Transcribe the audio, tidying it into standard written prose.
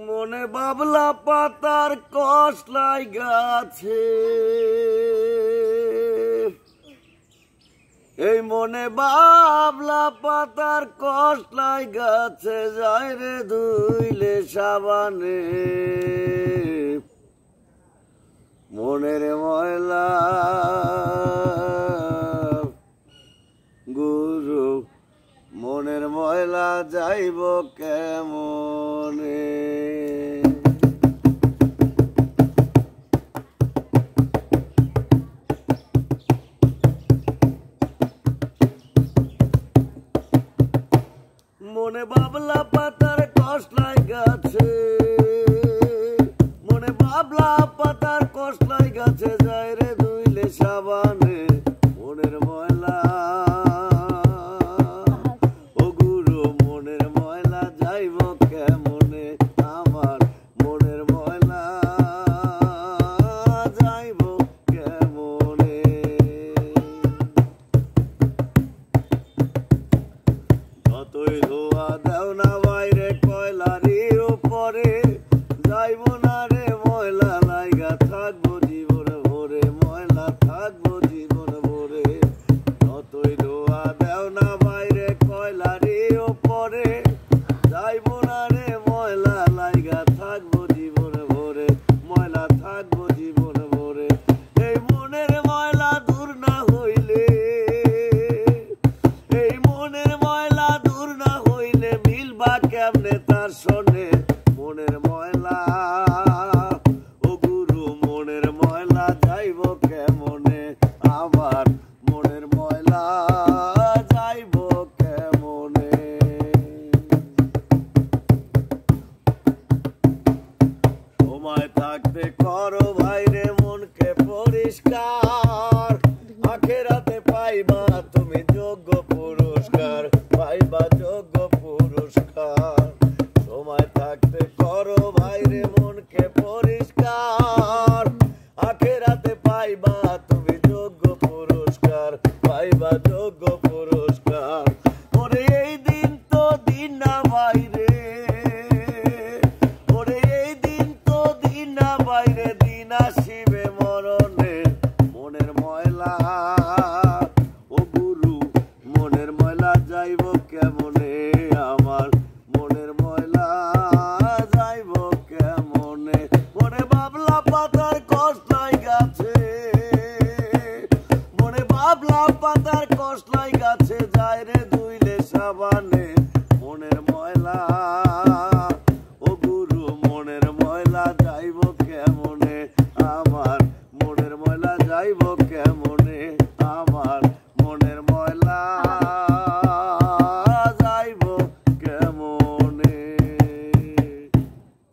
মনে বাবলা পাতার কসলাই গাছে, এই মনে বাবলা পাতার কসলাই গাছে যায় রে ধুইলে সাবানে, মনের ময়লা গুরু মনের ময়লা যাইব কেমনে। মনে বাবলা পাতার কসলাই গাছে, মনে বাবলা পাতার কসলাই গাছে যায় রে ধুইলে সাবানে, মনের ময়লা ও গুরু মনের ময়লা যাইব কেমনে, আমার মনের ময়লা যাইব কেমনে। যতই ধোয়া দেও না বাইরে কয়লারি উপরে, যাইব না রে ময়লা লাইগা থাকবো জীবন ভরে, ময়লা থাকবো জীবন ভরে। যতই ধোয়া দেও না বাইরে কয়লারি উপরে, যাইব না রে ময়লা লাইগা থাকবো জীবন ভরে, ময়লা থাকবো জীবন ভরে। এই মনের ময়লা দূর না হইলে, এই মনের ময়লা দূর না হইলে মিলবা কেমনে তার সনে, মনের ময়লা ও গুরু মনের ময়লা যাইব কেমনে, আমার মনের ময়লা যাইব কেমনে। সময় থাকতে করো ভাইরে মনকে পরিষ্কার, আখেরাতে পাইবা তুমি যোগ্য পুরস্কার, পাইবা যোগ্য পুরস্কার। সময় থাকতে করো ভাইরে মনকে পরিষ্কার, আখেরাতে পাইবা তুমি যোগ্য পুরস্কার, পাইবা যোগ্য পুরস্কার। ওরে এই দিন তো দিন না বাইরে, ওরে এই দিন তো দিন না বাইরে, দিন আসিবে মরণে, মনের ময়লা ও গুরু মনের ময়লা যাইব কেমনে, আমার মনের ময়লা যাইব কেমনে। মনে বাবলা পাতার কসলাই গাছে, মনে বাবলা পাতার কসলাই গাছে যায় রে ধুইলে সাবানে,